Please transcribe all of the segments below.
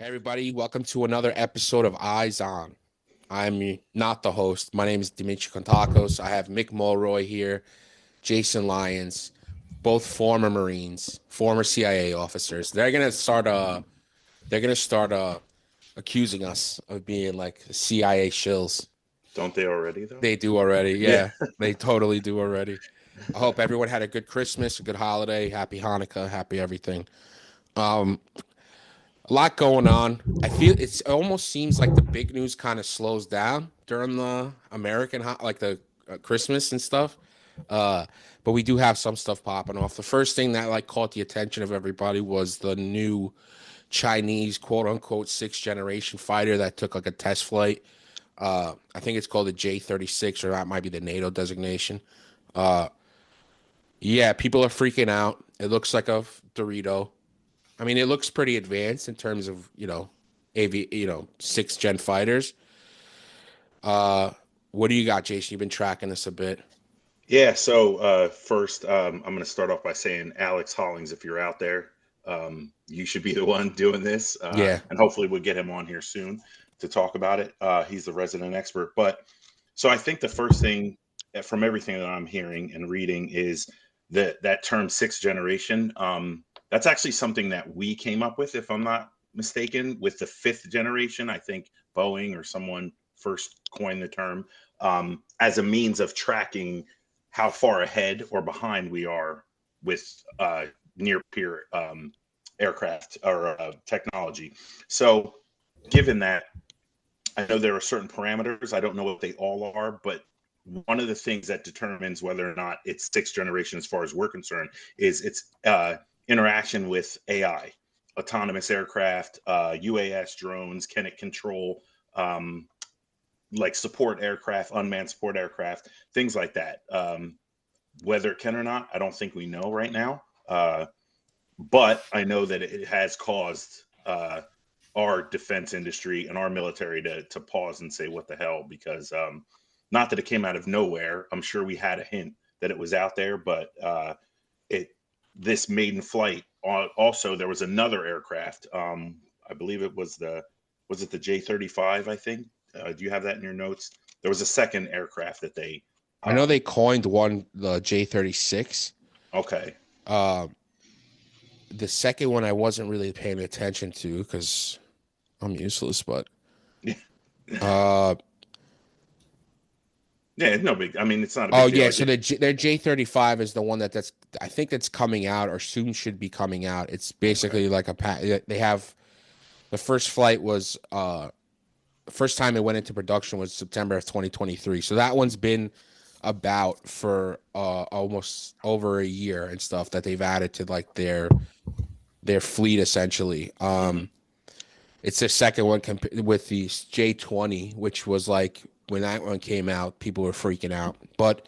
Hey everybody, welcome to another episode of Eyes On. I'm not the host. My name is Dimitri Kontakos. I have Mick Mulroy here, Jason Lyons, both former Marines, former CIA officers. They're gonna start accusing us of being like CIA shills. Don't they already though? They do already, Yeah. yeah. They totally do already. I hope everyone had a good Christmas, a good holiday, happy Hanukkah, happy everything. Um, A lot going on. I feel it almost seems like the big news kind of slows down during the like the Christmas and stuff. Uh, but we do have some stuff popping off. The first thing that like caught the attention of everybody was the new Chinese quote unquote sixth generation fighter that took like a test flight. I think it's called the J-36, or that might be the NATO designation. Uh, yeah, people are freaking out. It looks like a Dorito. I mean, it looks pretty advanced in terms of, sixth gen fighters. Uh, what do you got, Jason? You've been tracking this a bit. Yeah. So first, I'm going to start off by saying, Alex Hollings, if you're out there, you should be the one doing this, Yeah. and hopefully we'll get him on here soon to talk about it. He's the resident expert. But so I think the first thing from everything that I'm hearing and reading is that term sixth generation. That's actually something that we came up with, if I'm not mistaken, with the fifth generation. I think Boeing or someone first coined the term as a means of tracking how far ahead or behind we are with near peer aircraft or technology. So, given that, I know there are certain parameters. I don't know what they all are, but one of the things that determines whether or not it's sixth generation, as far as we're concerned, is its interaction with AI, autonomous aircraft, UAS drones. Can it control like support aircraft, unmanned support aircraft, things like that? Whether it can or not, I don't think we know right now. But I know that it has caused our defense industry and our military to pause and say, what the hell? Because not that it came out of nowhere. I'm sure we had a hint that it was out there, but it this maiden flight. Also, there was another aircraft. I believe it was the J-35. I think. Do you have that in your notes? There was a second aircraft that they. I know they Um, coined one, the J-36. okay. Uh, the second one I wasn't really paying attention to because I'm useless, but uh Yeah, it's no big. I mean, it's not a oh big deal. yeah, I so did. their J-35 is the one that's I think that's coming out or soon should be coming out. It's Okay. basically like they have the first flight was the first time it went into production was September of 2023. So that one's been about for almost over a year and stuff that they've added to like their fleet essentially. Hmm. It's their second one with the J-20, which was like when that one came out, people were freaking out. But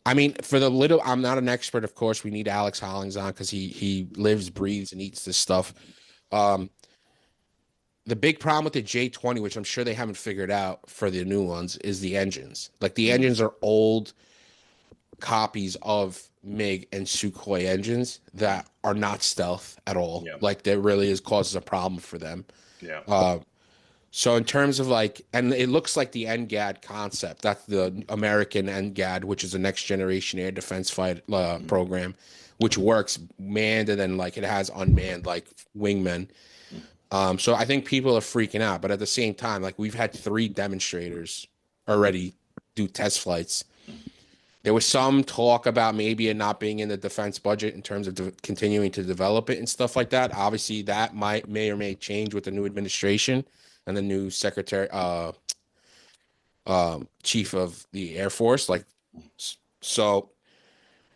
I mean, for the little, I'm not an expert, of course. We need Alex Hollings on because he lives, breathes, and eats this stuff. Um, the big problem with the J-20, which I'm sure they haven't figured out for the new ones, is the engines. Like the Hmm. engines are old copies of MiG and Sukhoi engines that are not stealth at all. Yeah. Like that really is causes a problem for them. Yeah. Uh, so in terms of like, and it looks like the NGAD concept. That's the American NGAD, which is a next generation air defense fight Hmm. program, which works manned and then like it has unmanned like wingmen. So I think people are freaking out, but at the same time, like we've had three demonstrators already do test flights. There was some talk about maybe it not being in the defense budget in terms of continuing to develop it and stuff like that. Obviously, that may or may change with the new administration and the new secretary, chief of the Air Force. Like, so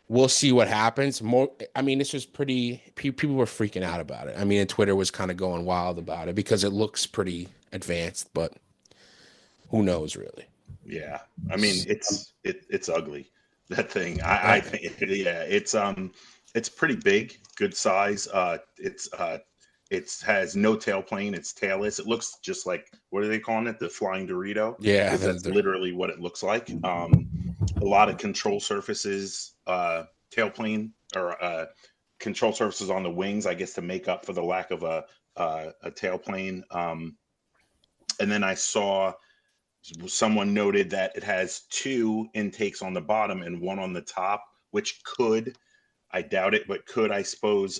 we'll see what happens. More, I mean, this was pretty. People were freaking out about it. I mean, and Twitter was kind of going wild about it because it looks pretty advanced, but who knows really? Yeah. I mean, it's ugly. That thing. I Yeah. think yeah, it's pretty big, good size. It has no tailplane. It's tailless. It looks just like, what are they calling it? The flying Dorito, Yeah, because that's literally what it looks like. A lot of control surfaces, tailplane or control surfaces on the wings, I guess, to make up for the lack of a tailplane. And then I saw someone noted that it has two intakes on the bottom and one on the top, which could, I doubt it, but could, I suppose,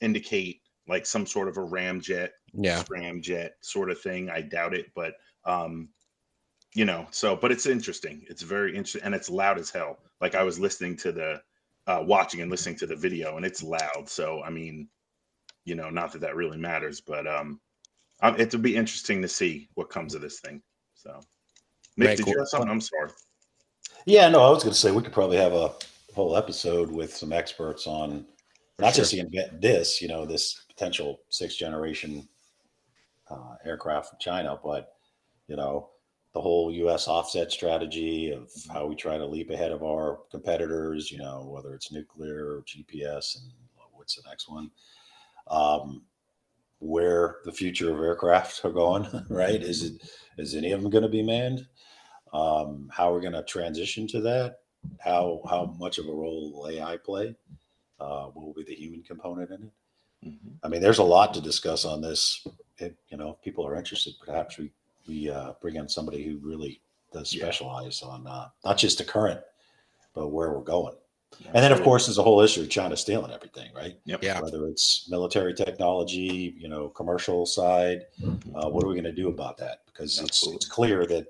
indicate like some sort of a ramjet, scramjet sort of thing. I doubt it, but but it's interesting. It's very interesting, and it's loud as hell. Like I was listening to the watching and listening to the video, and it's loud. So I mean, not that that really matters, but it would be interesting to see what comes of this thing. So, Mick, did you have something? I'm sorry. Yeah, no, I was going to say we could probably have a whole episode with some experts on not just this, this potential sixth generation aircraft from China, but the whole U.S. offset strategy of how we try to leap ahead of our competitors. Whether it's nuclear or GPS, and what's the next one? Where the future of aircraft are going, right? Is any of them going to be manned? How we're going to transition to that? How much of a role will AI play? What will be the human component in it? Mm-hmm. I mean, there's a lot to discuss on this. If people are interested, perhaps we bring in somebody who really does specialize on not just the current, but where we're going. And then, of course, there's a whole issue of China stealing everything, right? Yep. Yeah. Whether it's military technology, commercial side, what are we going to do about that? Because it's clear that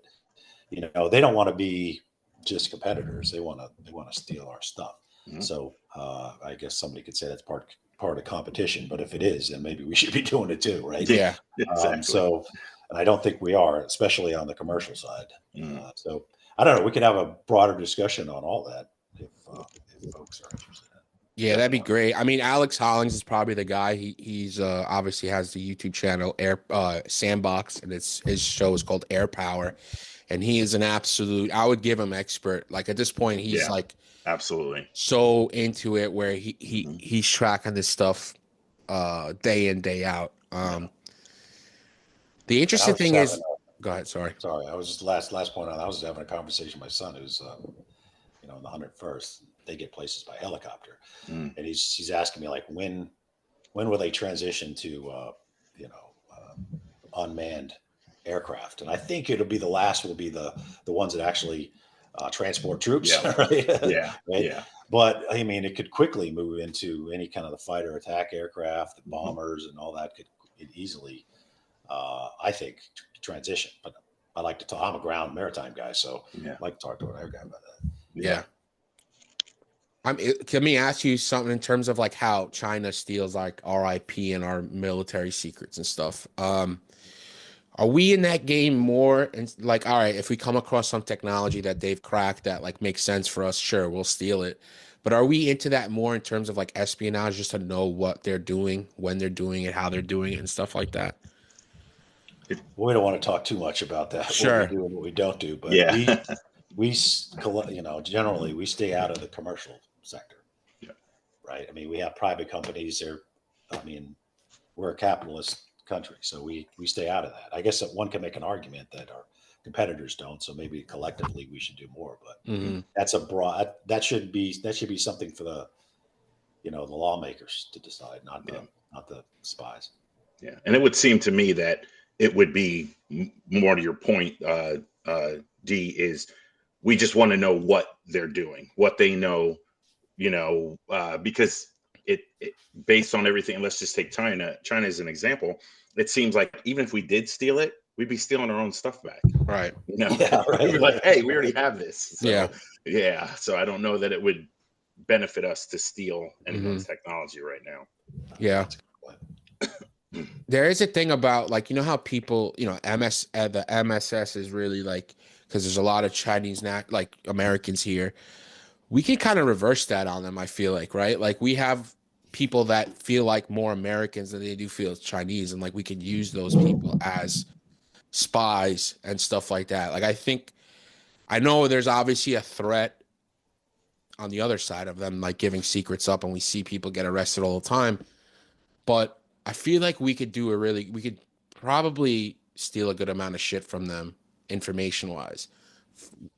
they don't want to be just competitors. They want to steal our stuff. Mm-hmm. So I guess somebody could say that's part of competition. But if it is, then maybe we should be doing it too, right? Yeah. Exactly. And I don't think we are, especially on the commercial side. So I don't know. We could have a broader discussion on all that if folks are interested. Yeah, that'd be great. I mean, Alex Hollings is probably the guy. He's obviously has the YouTube channel Sandbox, and his show is called Air Power, and he is an absolute. I would give him expert. Like at this point, he's like absolutely so into it where he's tracking this stuff day in day out. The interesting thing is, go ahead. Sorry, I was just last point on. I was having a conversation with my son, who's in the 101st. They get places by helicopter, and he's asking me like when will they transition to unmanned aircraft? And I think it'll be the last will be the ones that actually transport troops. Yeah. Right? Yeah. Right? Yeah. But I mean, it could quickly move into any kind of the fighter attack aircraft, the bombers, and all that could easily, I think, transition. But I like to talk. I'm a ground maritime guy, so I like to talk to an air guy about that. Yeah. Let me ask you something in terms of like how China steals like our IP and our military secrets and stuff. Are we in that game more? And like, all right, if we come across some technology that they've cracked that like makes sense for us, sure, we'll steal it. But are we into that more in terms of like espionage, just to know what they're doing, when they're doing it, how they're doing it, and stuff like that? We don't want to talk too much about that. Sure. What we do and what we don't do, but we generally we stay out of the commercial sector. Yeah. Right. I mean, we have private companies there. I mean, we're a capitalist country, so we stay out of that. I guess that one can make an argument that our competitors don't, so maybe collectively we should do more. But that's a broad. That should be something for the the lawmakers to decide, not the spies. Yeah, and it would seem to me that it would be more to your point, D, is we just want to know what they're doing, what they know, because it based on everything. Let's just take China as an example. It seems like even if we did steal it, we'd be stealing our own stuff back. Right. Yeah, right. We'd be like, hey, we already have this. So, yeah. So I don't know that it would benefit us to steal anyone's technology right now. Yeah. There is a thing about like, how people, the MSS is really like, because there's a lot of Chinese, like Americans here. We can kind of reverse that on them, I feel like, right? Like we have people that feel like more Americans than they do feel Chinese. And like we can use those people as spies and stuff like that. Like I know there's obviously a threat on the other side of them, like giving secrets up, and we see people get arrested all the time. But I feel like we could probably steal a good amount of shit from them information wise,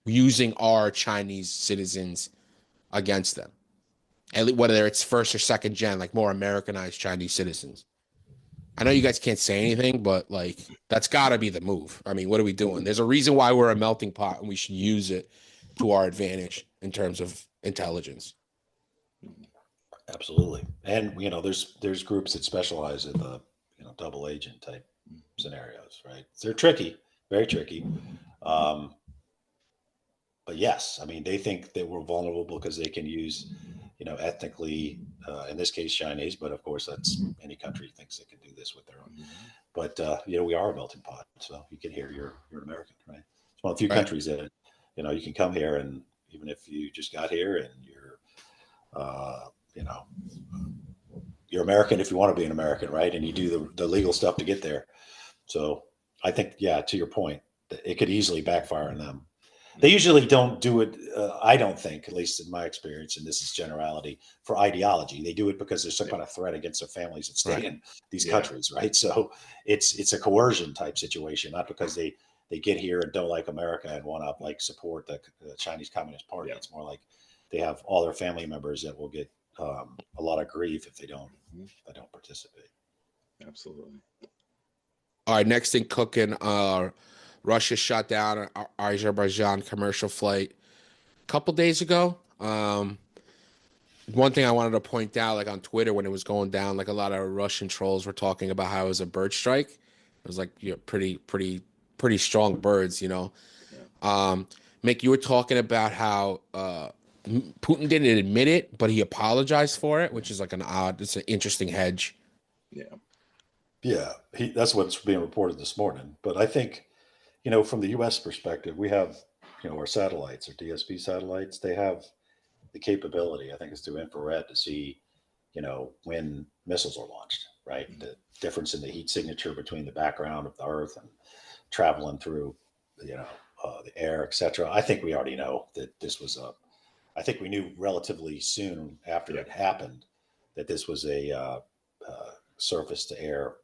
using our Chinese citizens against them. And whether it's first or second gen, like more Americanized Chinese citizens. I know you guys can't say anything, but like that's got to be the move. I mean, what are we doing? There's a reason why we're a melting pot, and we should use it to our advantage in terms of intelligence. Absolutely. And there's groups that specialize in the double agent type scenarios, right? They're tricky, very tricky. But yes, I mean, they think that we're vulnerable because they can use, ethnically, in this case, Chinese, but of course, that's any country thinks they can do this with their own. But we are a melting pot, so you can hear you're an American, right? It's one of the few Right. countries that you can come here, and even if you just got here and you're, uh, you know, you're American if you want to be an American, right? And you do the legal stuff to get there. So I think, yeah, to your point, it could easily backfire on them. They usually don't do it. I don't think, at least in my experience, and this is generality, for ideology. They do it because there's some kind of threat against their families that stay in these countries, right? So it's a coercion type situation, not because they get here and don't like America and want to like support the Chinese Communist Party. It's more like they have all their family members that will get a lot of grief if they don't participate. Absolutely. All right, next thing cooking. Russia shot down an Azerbaijan commercial flight a couple days ago. One thing I wanted to point out, like on Twitter when it was going down, like a lot of Russian trolls were talking about how it was a bird strike. It was like pretty strong birds, Mick, you were talking about how Putin didn't admit it, but he apologized for it, which is like it's an interesting hedge. Yeah, that's what's being reported this morning. But I think, from the U.S. perspective, we have, our satellites, our DSP satellites. They have the capability, I think it's through infrared, to see, when missiles are launched, right? The difference in the heat signature between the background of the Earth and traveling through, the air, etc. I think we already know that this was I think we knew relatively soon after it happened that this was a surface to air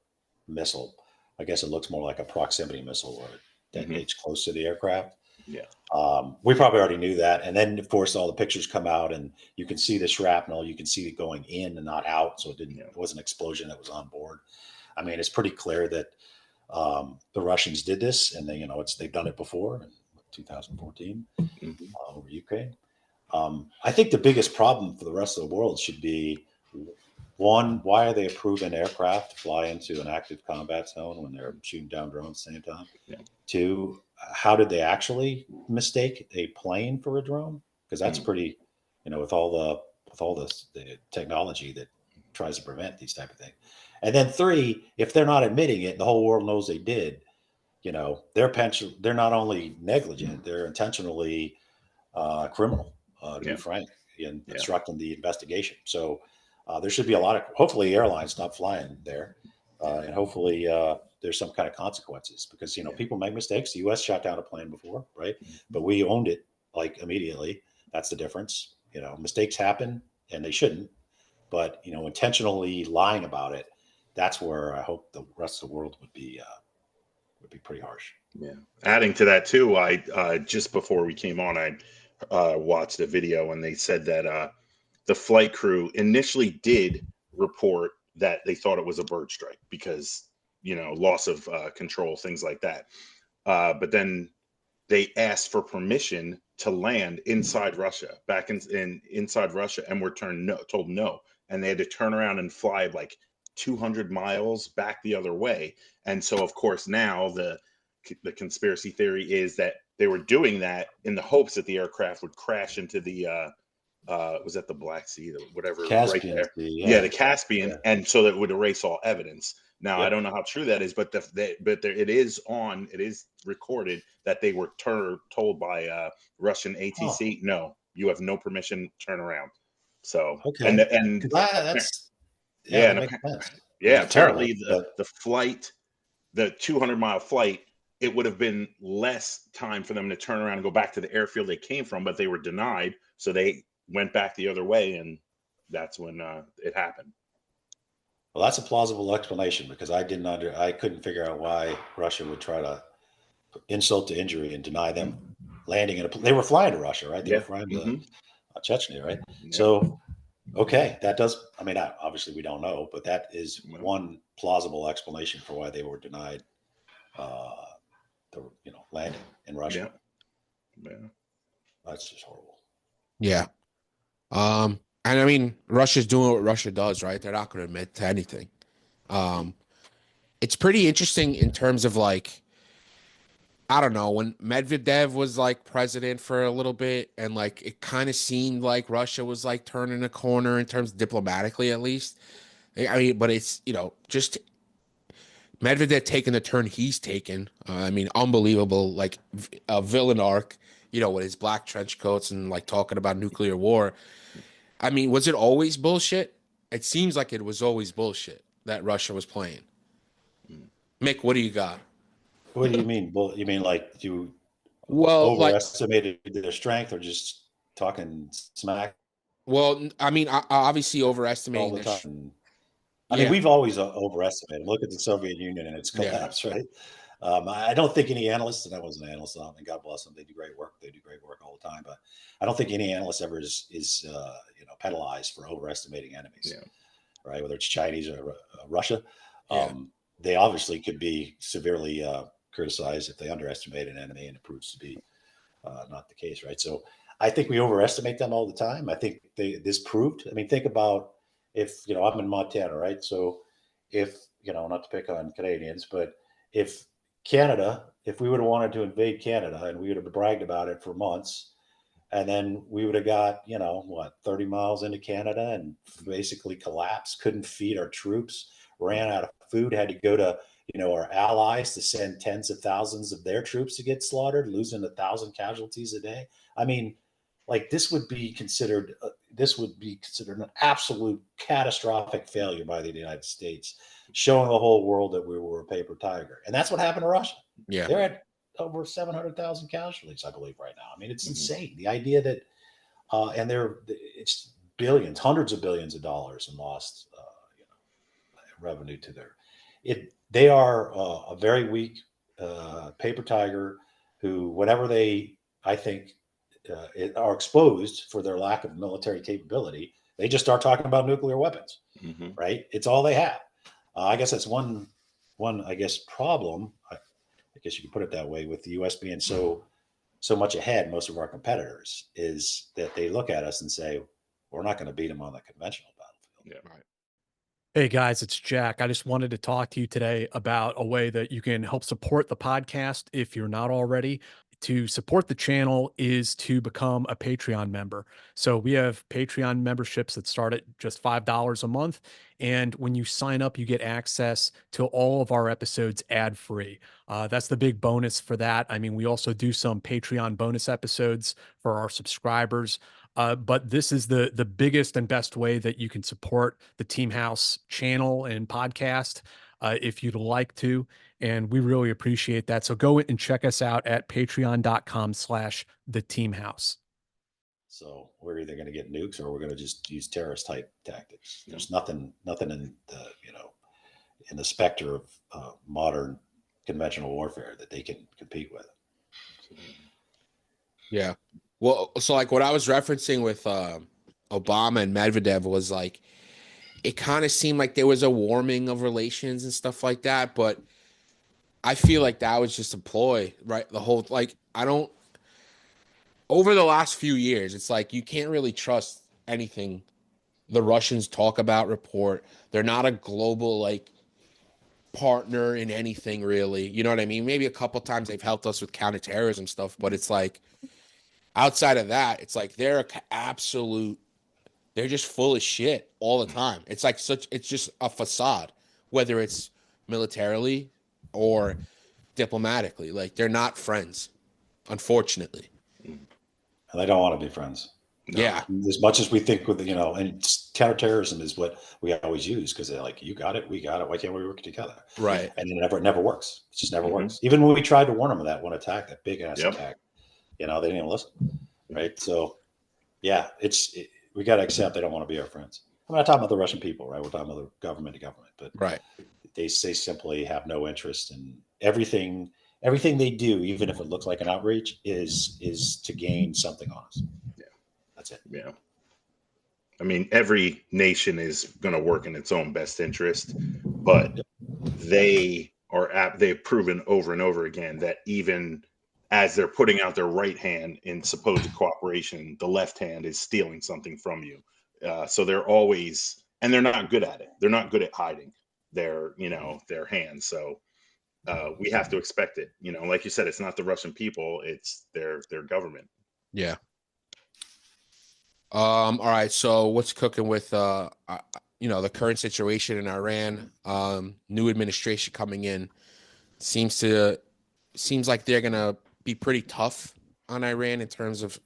missile. I guess it looks more like a proximity missile where it detonates close to the aircraft. We probably already knew that. And then, of course, all the pictures come out and you can see the shrapnel. You can see it going in and not out. So it wasn't an explosion that was on board. I mean, it's pretty clear that the Russians did this, and they've done it before in 2014 over Ukraine. I think the biggest problem for the rest of the world should be, one, why are they approving aircraft to fly into an active combat zone when they're shooting down drones at the same time? Two, how did they actually mistake a plane for a drone? Because that's pretty, with all the technology that tries to prevent these type of things. And then three, if they're not admitting it, and the whole world knows they did, they're not only negligent, they're intentionally criminal, to be frank, in obstructing the investigation. So there should be hopefully airlines stop flying there, and hopefully there's some kind of consequences, because people make mistakes. The U.S. shot down a plane before, right? But we owned it like immediately. That's the difference. Mistakes happen, and they shouldn't. But intentionally lying about it, that's where I hope the rest of the world would be pretty harsh. Yeah. Adding to that too, I just before we came on, I watched a video, and they said that the flight crew initially did report that they thought it was a bird strike because, loss of control, things like that. But then they asked for permission to land inside Russia, back inside Russia, and were told no. And they had to turn around and fly like 200 miles back the other way. And so, of course, now the conspiracy theory is that they were doing that in the hopes that the aircraft would crash into the was that the Black Sea, whatever, Caspian right there? Sea, The Caspian, and so that would erase all evidence. Now, I don't know how true that is, but it is recorded that they were told by Russian ATC, no, you have no permission, turn around. So and that makes sense. Apparently the flight, the 200-mile flight, it would have been less time for them to turn around and go back to the airfield they came from, but they were denied, so they went back the other way, and that's when it happened. Well, that's a plausible explanation, because I couldn't figure out why Russia would try to insult to injury and deny them landing they were flying to Russia, right? They were flying to Chechnya, right? So Okay, that does. I mean, obviously we don't know, but that is Well, one plausible explanation for why they were denied uh, the landing in Russia. yeah. That's just horrible. Yeah. And I mean, Russia's doing what Russia does, right? They're not going to admit to anything. Um, it's pretty interesting in terms of like, I don't know, when Medvedev was like president for a little bit, and like it kind of seemed like Russia was like turning a corner in terms diplomatically, at least. I mean, but it's, just Medvedev taking the turn he's taken. I mean, unbelievable, like a villain arc, with his black trench coats and like talking about nuclear war. I mean, was it always bullshit? It seems like it was always bullshit that Russia was playing. Mick, what do you got? What do you mean? Well, you mean like you Well, like, overestimated their strength, or just talking smack I mean, obviously all overestimating the this. time? I mean, Yeah, we've always overestimated. Look at the Soviet Union and its yeah, collapse, right? I don't think any analysts, and I was an analyst, and God bless them, they do great work. They do great work all the time. But I don't think any analyst ever is penalized for overestimating enemies, Yeah. right? Whether it's Chinese or Russia, yeah, they obviously could be severely criticized if they underestimate an enemy, and it proves to be not the case, right? So I think we overestimate them all the time. I think this proved. I mean, think about if I'm in Montana, right? So if not to pick on Canadians, but if if we would have wanted to invade Canada and we would have bragged about it for months, and then we would have got 30 miles into Canada and basically collapsed, couldn't feed our troops, ran out of food, had to go to our allies to send tens of thousands of their troops to get slaughtered, losing 1,000 casualties a day. I mean, like this would be considered an absolute catastrophic failure by the United States, showing the whole world that we were a paper tiger. And that's what happened to Russia. yeah, They're at over 700,000 casualties, I believe, right now. I mean, it's Mhm. insane. The idea that and it's billions, hundreds of billions of dollars in lost revenue to they are a very weak paper tiger who, whenever they, I think, are exposed for their lack of military capability, they just start talking about nuclear weapons, Mhm. right? It's all they have. I guess that's one I guess problem. I guess you could put it that way, with the U.S. being so much ahead, most of our competitors, is that they look at us and say, we're not going to beat them on the conventional battlefield. Yeah. right. Hey guys, it's Jack. I just wanted to talk to you today about a way that you can help support the podcast if you're not already. To support the channel is to become a Patreon member. So we have Patreon memberships that start at just $5 a month. And when you sign up, you get access to all of our episodes ad free. That's the big bonus for that. I mean, we also do some Patreon bonus episodes for our subscribers. But this is the biggest and best way that you can support the Team House channel and podcast if you'd like to. And we really appreciate that. So go and check us out at patreon.com/the Team House. So we're either going to get nukes, or we're going to just use terrorist type tactics. There's nothing in the in the specter of modern conventional warfare that they can compete with. Yeah. Well, so like what I was referencing with Obama and Medvedev was like it kind of seemed like there was a warming of relations and stuff like that, but I feel like that was just a ploy, right? The whole like I don't over the last few years, it's like you can't really trust anything the Russians talk about, report. They're not a global like partner in anything really. You know what I mean? Maybe a couple times they've helped us with counterterrorism stuff, but it's like outside of that, it's like they're just full of shit all the time. It's like it's just a facade, whether it's militarily or diplomatically. Like they're not friends, unfortunately. And they don't want to be friends. No. Yeah, As much as we think with, and counterterrorism is what we always use, because they're like, you got it, we got it. Why can't we work together? right. And it never works. It just never Mhm. works. Even when we tried to warn them of that one attack, that big ass Yep. attack, they didn't even listen. Right. So yeah, we got to accept they don't want to be our friends. I'm not talking about the Russian people, right? We're talking about the government to government, but Right. they simply have no interest in everything. Everything they do, even if it looks like an outreach, is to gain something on us. Yeah. That's it. Yeah. I mean, every nation is going to work in its own best interest, but they've proven over and over again that even as they're putting out their right hand in supposed cooperation, the left hand is stealing something from you. So they're always, and they're not good at it. They're not good at hiding their hands. So we have to expect it. Like you said, it's not the Russian people; it's their government. Yeah. All right. So what's cooking with the current situation in Iran? New administration coming in seems like they're gonna be pretty tough on Iran in terms of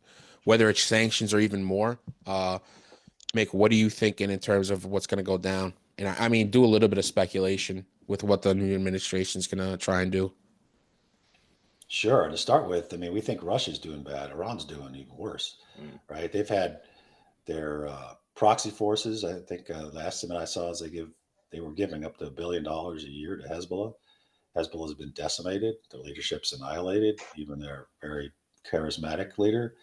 whether it's sanctions or even more. Mick, what are you thinking in terms of what's gonna go down? And I mean, do a little bit of speculation with what the new administration is gonna try and do. Sure. To start with, I mean, we think Russia's doing bad. Iran's doing even worse, right? They've had their proxy forces. I think the estimate I saw is they were giving up to $1 billion a year to Hezbollah. Hezbollah has been decimated. Their leadership's annihilated. Even their very charismatic leader,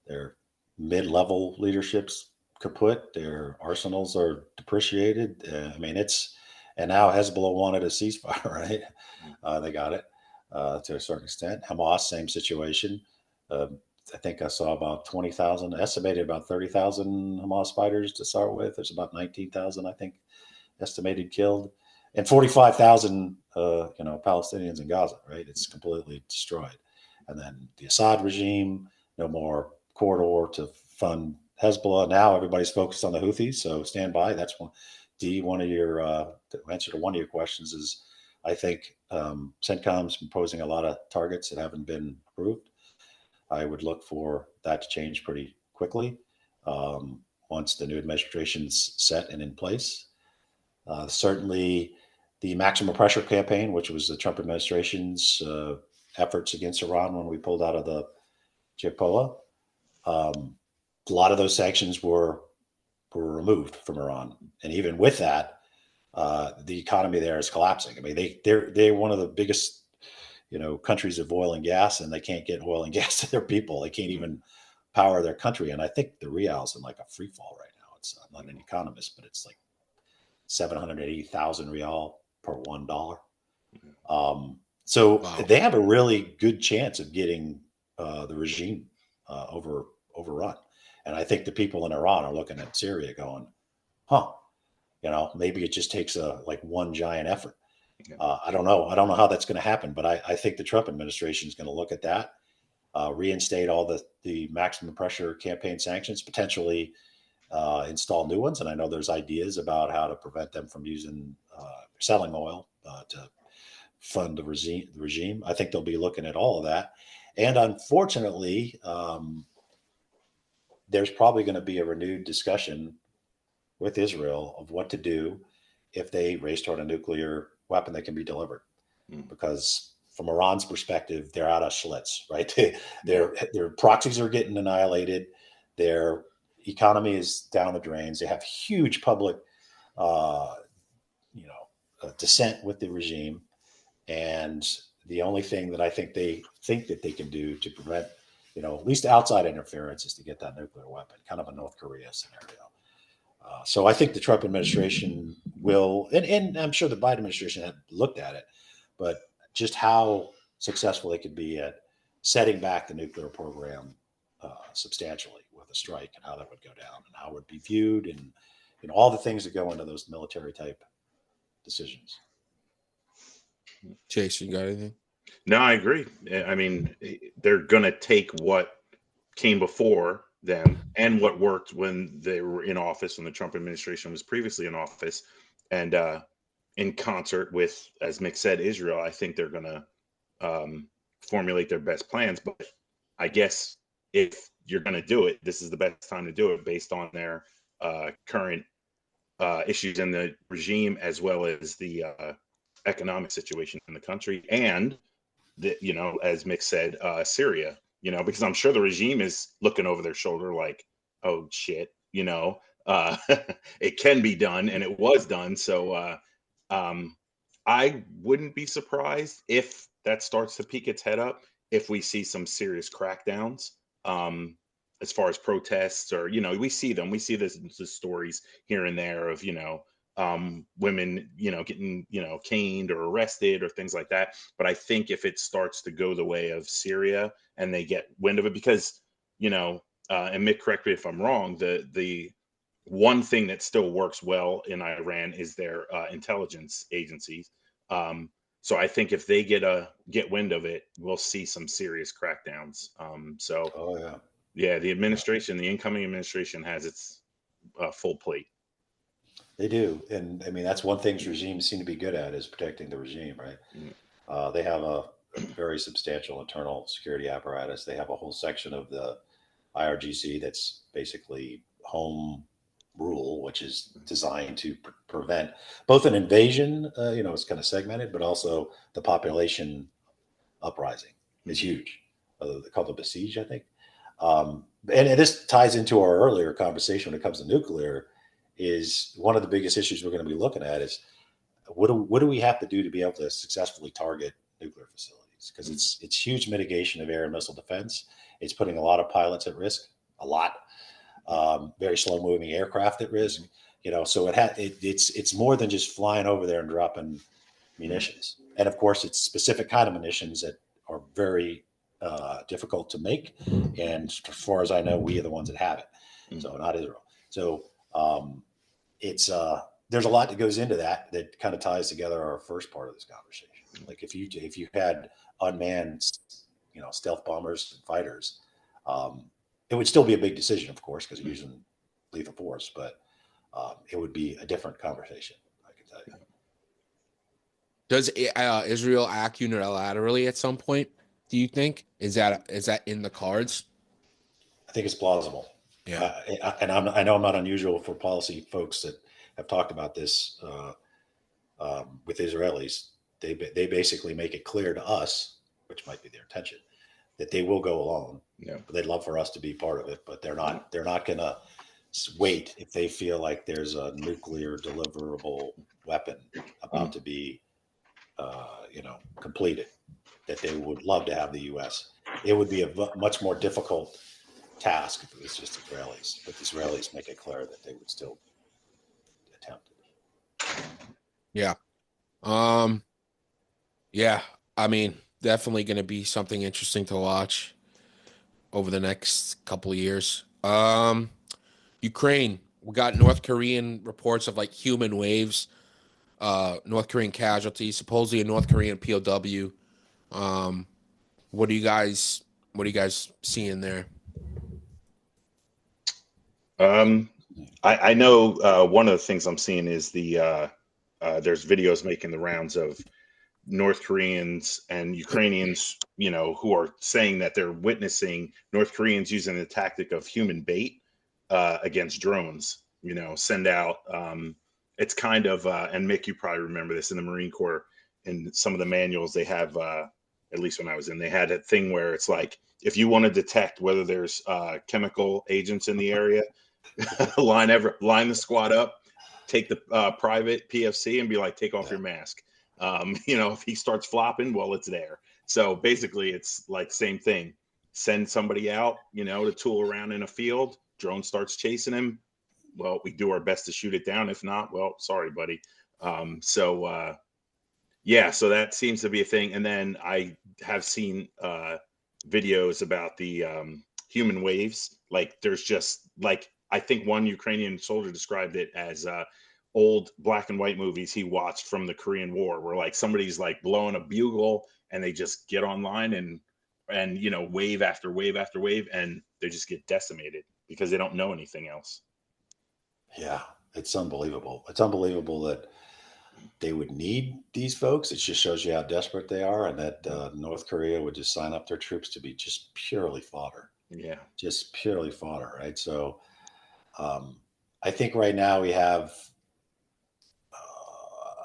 their mid-level leadership's kaput. Their arsenals are depreciated. I mean, and now Hezbollah wanted a ceasefire, right? They got it to a certain extent. Hamas, same situation. I think I saw about 20,000, estimated about 30,000 Hamas fighters to start with. There's about 19,000, I think, estimated killed, and 45,000, Palestinians in Gaza. Right, it's completely destroyed. And then the Assad regime, no more corridor to fund Hezbollah. Now everybody's focused on the Houthis, so stand by. That's one of your the answer to one of your questions is, I think CENTCOM's proposing a lot of targets that haven't been approved. I would look for that to change pretty quickly once the new administration's set and in place. Certainly, the maximum pressure campaign, which was the Trump administration's efforts against Iran when we pulled out of the JPOA, a lot of those sanctions were removed from Iran, and even with that, the economy there is collapsing. I mean, they're one of the biggest countries of oil and gas, and they can't get oil and gas to their people. They can't even power their country. And I think the rial's in like a free fall right now. I'm not an economist, but it's like 780,000 rial per $1. So Wow. they have a really good chance of getting the regime overrun. And I think the people in Iran are looking at Syria going, maybe it just takes one giant effort. I don't know. I don't know how that's going to happen, but I think the Trump administration is going to look at that, reinstate all the maximum pressure campaign sanctions, potentially install new ones. And I know there's ideas about how to prevent them from selling oil to fund the regime. I think they'll be looking at all of that. And unfortunately, there's probably going to be a renewed discussion with Israel of what to do if they race toward a nuclear weapon that can be delivered, because from Iran's perspective, they're out of Schlitz, right? Their proxies are getting annihilated. Their economy is down the drains. They have huge public, dissent with the regime. And the only thing that I think that they can do to prevent, at least outside interference, is to get that nuclear weapon, kind of a North Korea scenario. So I think the Trump administration will, and I'm sure the Biden administration had looked at it, but just how successful they could be at setting back the nuclear program substantially with a strike, and how that would go down, and how it would be viewed, and all the things that go into those military type decisions. Jason, you got anything? No, I agree. I mean, they're going to take what came before them and what worked when they were in office, when the Trump administration was previously in office, and in concert with, as Mick said, Israel, I think they're going to formulate their best plans. But I guess if you're going to do it, this is the best time to do it based on their current issues in the regime, as well as the economic situation in the country, and as Mick said, Syria. Because I'm sure the regime is looking over their shoulder like, oh shit, it can be done, and it was done. So I wouldn't be surprised if that starts to peek its head up, if we see some serious crackdowns. as far as protests, or we see them. We see this the stories here and there of women getting caned or arrested or things like that. But I think if it starts to go the way of Syria and they get wind of it, because and Mick, correct me if I'm wrong, the one thing that still works well in Iran is their intelligence agencies. So I think if they get wind of it, we'll see some serious crackdowns. Oh yeah. Yeah, the incoming administration has its full plate. They do, and I mean that's one thing regimes seem to be good at is protecting the regime, right? They have a very substantial internal security apparatus. They have a whole section of the IRGC that's basically home rule, which is designed to prevent both an invasion, it's kind of segmented, but also the population uprising is huge. They call it besiege, I think. And this ties into our earlier conversation when it comes to nuclear. Is one of the biggest issues we're going to be looking at is what do we have to do to be able to successfully target nuclear facilities? Because it's huge mitigation of air and missile defense. It's putting a lot of pilots at risk, a lot. Very slow moving aircraft at risk. So it's more than just flying over there and dropping munitions. And of course, it's specific kind of munitions that are very difficult to make. And as far as I know, we are the ones that have it. So not Israel. So it's there's a lot that goes into that kind of ties together our first part of this conversation. Like if you had unmanned, stealth bombers and fighters, it would still be a big decision, of course, because you're using lethal force, but it would be a different conversation, I can tell you. Does Israel act unilaterally at some point? Do you think is that in the cards? I think it's plausible. Yeah, I know I'm not unusual for policy folks that have talked about this with Israelis. They basically make it clear to us, which might be their intention, that they will go alone. Yeah, they'd love for us to be part of it, but they're not going to wait if they feel like there's a nuclear deliverable weapon about to be, completed. That they would love to have the U.S. It would be a much more difficult task if it was just Israelis, but the Israelis make it clear that they would still attempt it. Yeah. Yeah. I mean, definitely going to be something interesting to watch over the next couple of years. Ukraine, we got North Korean reports of like human waves, North Korean casualties, supposedly a North Korean POW. What are you guys seeing there? I know one of the things I'm seeing is there's videos making the rounds of North Koreans and Ukrainians, who are saying that they're witnessing North Koreans using the tactic of human bait against drones. Send out. It's kind of, and Mick, you probably remember this in the Marine Corps. In some of the manuals, they have, at least when I was in, they had a thing where it's like, if you want to detect whether there's chemical agents in the area, line the squad up, take the private PFC and be like, take off your mask. If he starts flopping, well, it's there. So basically it's like same thing. Send somebody out, to tool around in a field. Drone starts chasing him. Well, we do our best to shoot it down. If not, well, sorry, buddy. So that seems to be a thing. And then I have seen videos about the human waves. Like there's just like, I think one Ukrainian soldier described it as old black and white movies he watched from the Korean War, where like somebody's like blowing a bugle and they just get online and wave after wave after wave, and they just get decimated because they don't know anything else. Yeah, it's unbelievable. It's unbelievable that they would need these folks. It just shows you how desperate they are, and that North Korea would just sign up their troops to be just purely fodder. Yeah, just purely fodder, right? So I think right now we have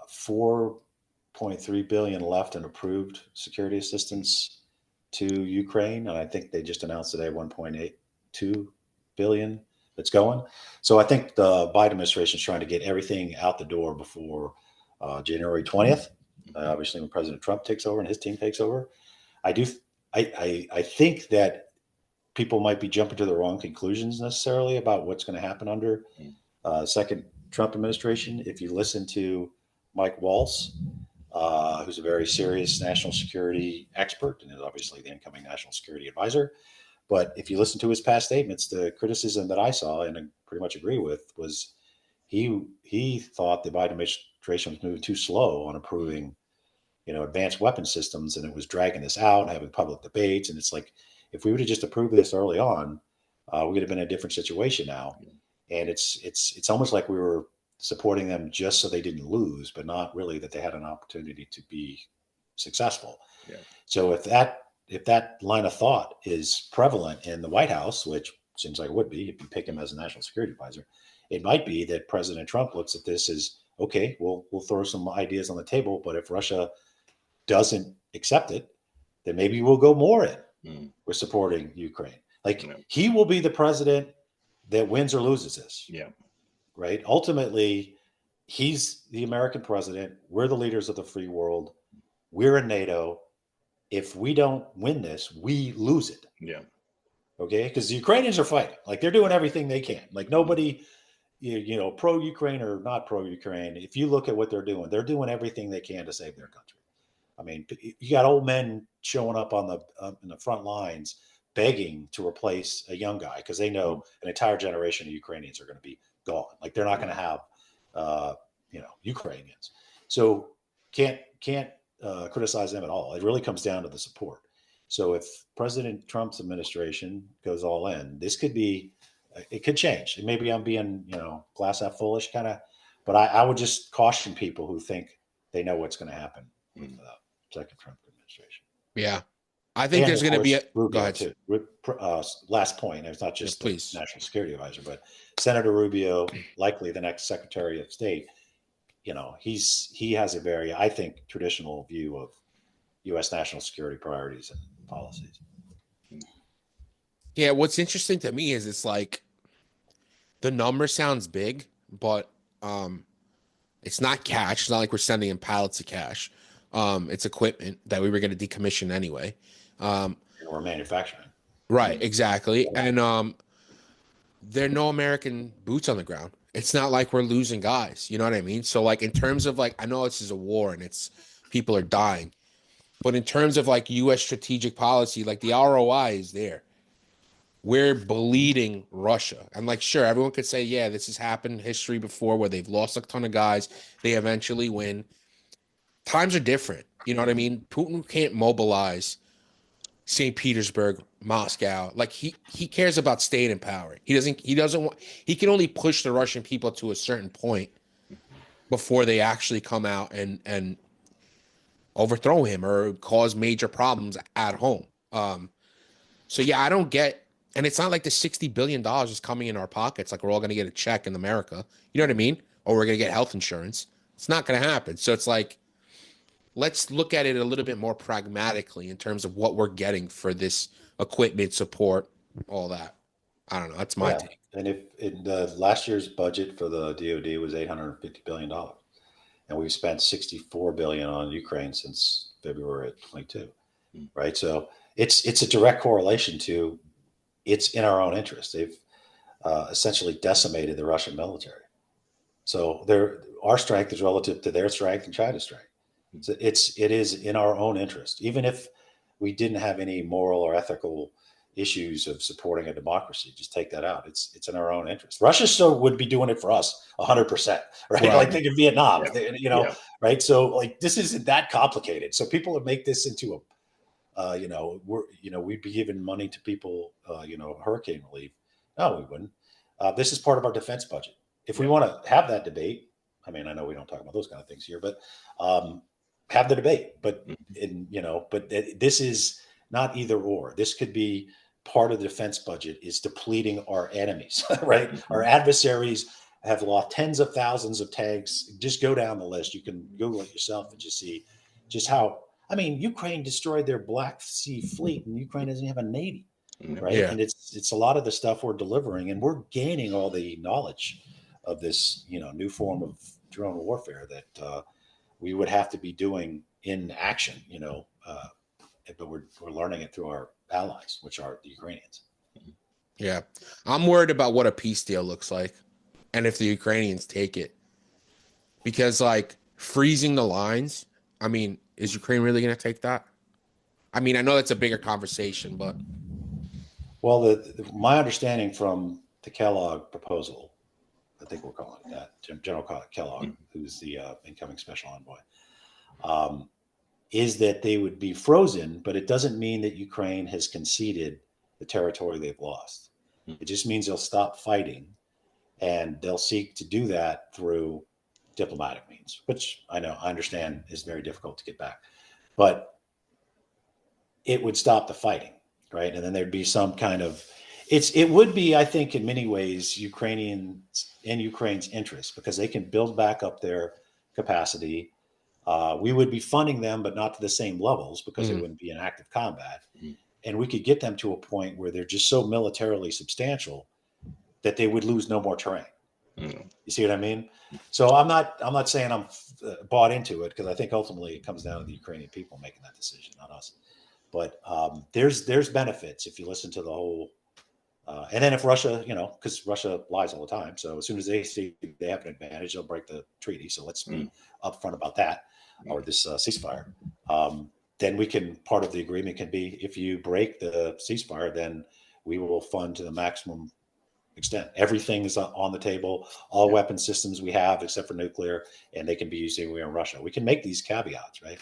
4.3 billion left in approved security assistance to Ukraine, and I think they just announced today 1.82 billion that's going. So I think the Biden administration is trying to get everything out the door before January 20th. Obviously, when President Trump takes over and his team takes over, I think that people might be jumping to the wrong conclusions necessarily about what's going to happen under second Trump administration. If you listen to Mike Waltz, who's a very serious national security expert and is obviously the incoming national security advisor. But if you listen to his past statements, the criticism that I saw and I pretty much agree with was he thought the Biden administration was moving too slow on approving, advanced weapon systems, and it was dragging this out, having public debates. And it's like, if we would have just approved this early on, we would have been in a different situation now. And it's almost like we were supporting them just so they didn't lose, but not really that they had an opportunity to be successful. Yeah. So if that line of thought is prevalent in the White House, which seems like it would be if you pick him as a national security advisor, it might be that President Trump looks at this as, okay, we'll throw some ideas on the table, but if Russia doesn't accept it, then maybe we'll go more in with supporting Ukraine. Like he will be the president that wins or loses this. Yeah. Right. Ultimately, he's the American president. We're the leaders of the free world. We're in NATO. If we don't win this, we lose it. Yeah. Okay. Because the Ukrainians are fighting. Like they're doing everything they can. Like nobody, pro-Ukraine or not pro-Ukraine, if you look at what they're doing everything they can to save their country. I mean, you got old men showing up on in the front lines begging to replace a young guy because they know an entire generation of Ukrainians are going to be gone. Like they're not going to have, Ukrainians. So can't criticize them at all. It really comes down to the support. So if President Trump's administration goes all in, this could be, it could change. And maybe I'm being, glass half fullish kind of, but I would just caution people who think they know what's going to happen with the second Trump administration. Yeah. I think there's going to be Rubio go ahead. too. Last point. It's not just the please. national security advisor, but Senator Rubio, likely the next Secretary of State. He has a very, I think, traditional view of U.S. national security priorities and policies. Yeah, what's interesting to me is it's like the number sounds big, but it's not cash. It's not like we're sending in pallets of cash. It's equipment that we were going to decommission anyway. And we're manufacturing. Right, exactly. And there are no American boots on the ground. It's not like we're losing guys. You know what I mean? So like in terms of like, I know this is a war and it's people are dying, but in terms of like U.S. strategic policy, like the ROI is there. We're bleeding Russia. And like, sure, everyone could say, yeah, this has happened in history before where they've lost a ton of guys. They eventually win. Times are different. You know what I mean? Putin can't mobilize St. Petersburg, Moscow. Like he cares about staying in power. He doesn't want, he can only push the Russian people to a certain point before they actually come out and overthrow him or cause major problems at home. So yeah, I don't get, and it's not like the $60 billion is coming in our pockets. Like we're all going to get a check in America. You know what I mean? Or we're going to get health insurance. It's not going to happen. So it's like, let's look at it a little bit more pragmatically in terms of what we're getting for this equipment, support, all that. I don't know. That's my take. And if in the last year's budget for the DoD was $850 billion, and we've spent $64 billion on Ukraine since February of 22, right? So it's a direct correlation to it's in our own interest. They've essentially decimated the Russian military. So our strength is relative to their strength and China's strength. So it is in our own interest, even if we didn't have any moral or ethical issues of supporting a democracy. Just take that out. It's in our own interest. Russia still would be doing it for us 100%, right? Like think of Vietnam, right? So like this isn't that complicated. So people would make this into we'd be giving money to people, hurricane relief. No, we wouldn't. This is part of our defense budget. If we want to have that debate, I mean, I know we don't talk about those kind of things here, but have the debate. But this is not either or. This could be part of the defense budget is depleting our enemies, right? Mm-hmm. Our adversaries have lost tens of thousands of tanks. Just go down the list. You can Google it yourself and just see just how. I mean, Ukraine destroyed their Black Sea fleet, and Ukraine doesn't have a navy, right? Yeah. And it's a lot of the stuff we're delivering, and we're gaining all the knowledge of this, new form of drone warfare that we would have to be doing in action, but we're learning it through our allies, which are the Ukrainians. Yeah. I'm worried about what a peace deal looks like and if the Ukrainians take it. Because, like, freezing the lines, I mean, is Ukraine really going to take that? I mean, I know that's a bigger conversation, but Well, my understanding from the Kellogg proposal, I think we're calling it that, General Kellogg, who's the incoming special envoy, is that they would be frozen, but it doesn't mean that Ukraine has conceded the territory they've lost. It just means they'll stop fighting, and they'll seek to do that through diplomatic means, which I understand is very difficult to get back. But it would stop the fighting, right? And then there'd be some kind of it would be, I think, in many ways, Ukraine's interest, because they can build back up their capacity. We would be funding them, but not to the same levels because they wouldn't be in active combat. And we could get them to a point where they're just so militarily substantial that they would lose no more terrain. You see what I mean? So I'm not saying I'm bought into it, because I think ultimately it comes down to the Ukrainian people making that decision, not us. But there's benefits if you listen to the whole. And then if Russia, because Russia lies all the time, so as soon as they see they have an advantage, they'll break the treaty. So let's be upfront about that, or this ceasefire. Then part of the agreement can be, if you break the ceasefire, then we will fund to the maximum extent. Everything is on the table, all weapon systems we have except for nuclear, and they can be used anywhere in Russia. We can make these caveats, right?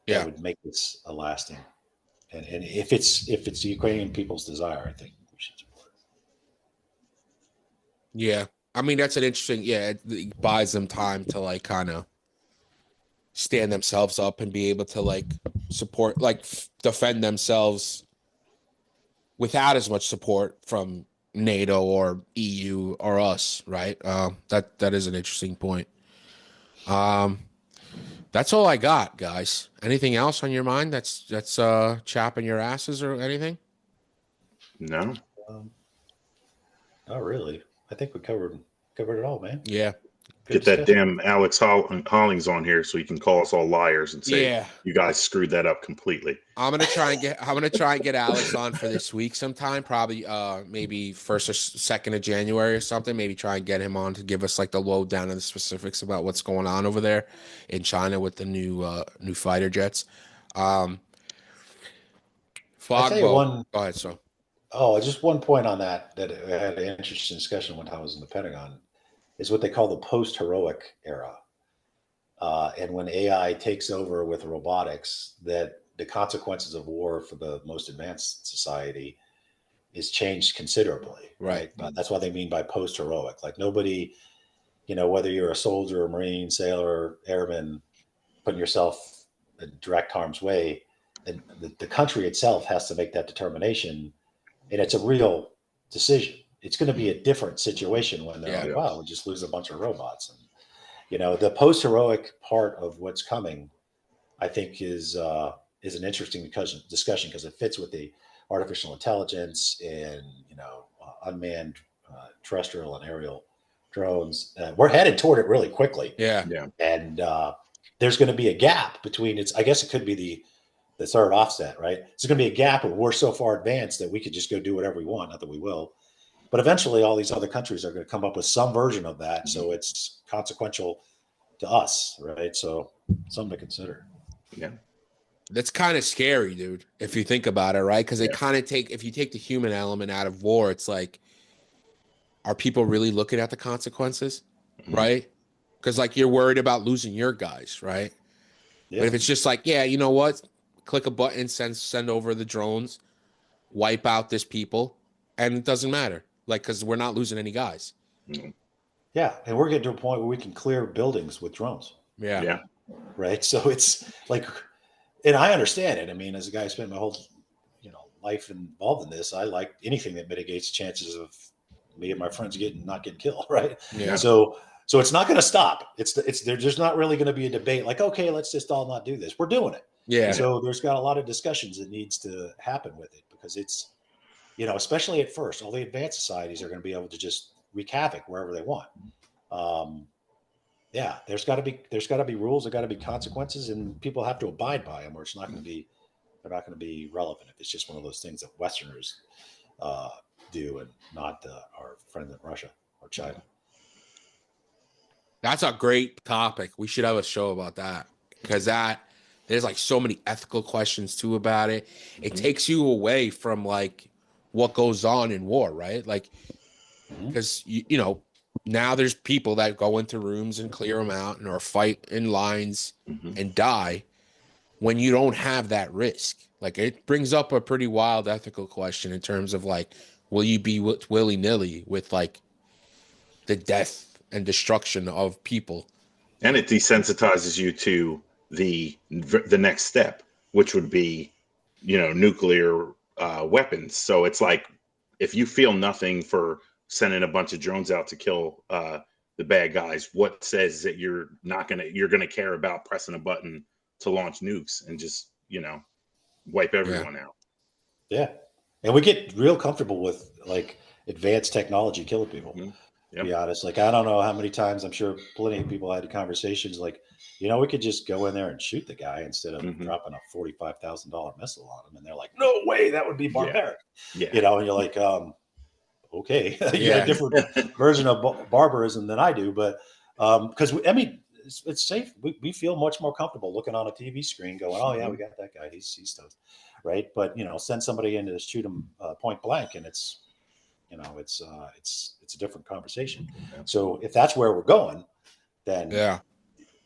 That would make this a lasting. And if it's the Ukrainian people's desire, I think we should support it. yeah. I mean, that's an interesting, it buys them time to, like, kind of stand themselves up and be able to, like, support, like, defend themselves without as much support from NATO or EU or us, right? That is an interesting point. That's all I got, guys. Anything else on your mind that's chapping your asses or anything? No. Not really. I think we covered it all, man. Yeah. Get that damn Alex Hollings on here so he can call us all liars and say you guys screwed that up completely. I'm gonna try and get Alex on for this week sometime, probably maybe 1st or 2nd of January or something. Maybe try and get him on to give us, like, the lowdown of the specifics about what's going on over there in China with the new fighter jets. I'll tell you one. Go ahead, so. Oh, just one point on that I had an interesting discussion when I was in the Pentagon, is what they call the post-heroic era. And when AI takes over with robotics, that the consequences of war for the most advanced society is changed considerably. Right. That's what they mean by post-heroic. Like, nobody, whether you're a soldier, a Marine, sailor, airman, putting yourself in direct harm's way, and the country itself has to make that determination. And it's a real decision. It's going to be a different situation when they're like, wow, we just lose a bunch of robots. And, the post-heroic part of what's coming, I think, is an interesting discussion, because it fits with the artificial intelligence and, unmanned terrestrial and aerial drones. We're headed toward it really quickly. Yeah. And there's going to be a gap between I guess it could be the third offset, right? There's going to be a gap where we're so far advanced that we could just go do whatever we want. Not that we will. But eventually, all these other countries are going to come up with some version of that, so it's consequential to us, right? So, something to consider. Yeah, that's kind of scary, dude. If you think about it, right? Because they kind of if you take the human element out of war, it's like, are people really looking at the consequences, right? Because, like, you're worried about losing your guys, right? But if it's just like, you know what? Click a button, send over the drones, wipe out this people, and it doesn't matter. Like, because we're not losing any guys. Yeah, and we're getting to a point where we can clear buildings with drones. Yeah. Right. So it's like, and I understand it. I mean, as a guy who spent my whole, life involved in this, I like anything that mitigates chances of me and my friends not getting killed. Right. Yeah. So it's not going to stop. There's not really going to be a debate like, okay, let's just all not do this. We're doing it. Yeah. And so there's got a lot of discussions that needs to happen with it, because it's, especially at first, all the advanced societies are going to be able to just wreak havoc wherever they want. There's got to be rules. There got to be consequences, and people have to abide by them, or they're not going to be relevant. If it's just one of those things that Westerners do, and not our friends in Russia or China. That's a great topic. We should have a show about that, because there's like so many ethical questions too about it. It takes you away from like what goes on in war, right? Like, because you know, now there's people that go into rooms and clear them out and or fight in lines and die when you don't have that risk. Like, it brings up a pretty wild ethical question in terms of like, will you be willy-nilly with like the death and destruction of people? And it desensitizes you to the next step, which would be, you know, nuclear weapons. So it's like, if you feel nothing for sending a bunch of drones out to kill the bad guys, what says that you're gonna care about pressing a button to launch nukes and just, you know, wipe everyone out? Yeah, and we get real comfortable with like advanced technology killing people. To be honest, like, I don't know how many times, I'm sure plenty of people had conversations like, you know, we could just go in there and shoot the guy instead of dropping a $45,000 missile on him. And they're like, no way, that would be barbaric. You know, and you're like, okay, you got a different version of barbarism than I do, but because I mean, it's safe. We feel much more comfortable looking on a TV screen, going, "Oh yeah, we got that guy. He's toast," right? But you know, send somebody in to shoot him point blank, and it's, you know, it's a different conversation. So if that's where we're going, then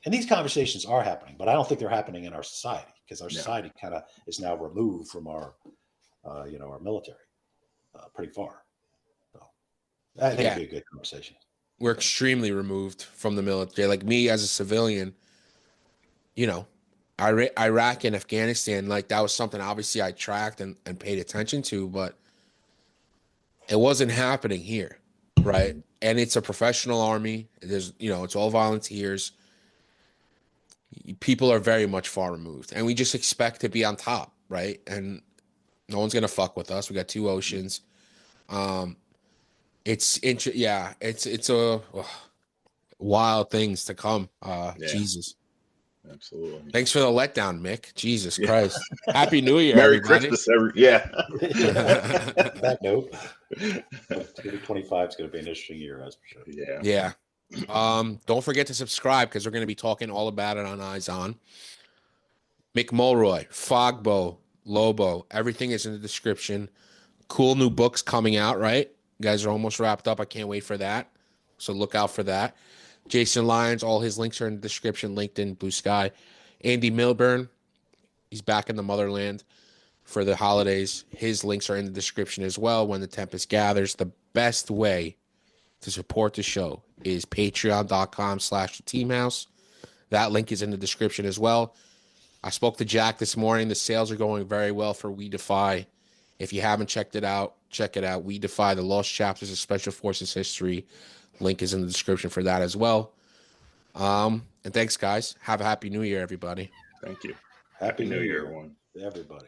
and these conversations are happening, but I don't think they're happening in our society, because our society kind of is now removed from our, you know, our military pretty far. So I think it'd be a good conversation. We're extremely removed from the military. Like, me as a civilian, you know, Iraq and Afghanistan, like, that was something obviously I tracked and paid attention to, but it wasn't happening here, right? And it's a professional army. There's, you know, it's all volunteers. People are very much far removed, and we just expect to be on top, right? And no one's gonna fuck with us. We got two oceans. It's a wild things to come. Jesus. Absolutely. Thanks for the letdown, Mick. Jesus Christ. Happy New Year, Merry everybody. Christmas, Back note. 2025 is going to be an interesting year, that's for sure. Yeah. Don't forget to subscribe, because we're going to be talking all about it on Eyes On. Mick Mulroy, Fogbo, Lobo, everything is in the description. Cool new books coming out, right? You guys are almost wrapped up. I can't wait for that. So look out for that. Jason Lyons, all his links are in the description, LinkedIn, Blue Sky. Andy Milburn, he's back in the motherland for the holidays. His links are in the description as well. When the Tempest gathers, the best way to support the show is patreon.com/theteamhouse. That link is in the description as well. I spoke to Jack this morning. The sales are going very well for We Defy. If you haven't checked it out, check it out. We Defy: The Lost Chapters of Special Forces History. Link is in the description for that as well. And thanks, guys. Have a happy New Year, everybody. Thank you. Happy New Year, everyone. everybody.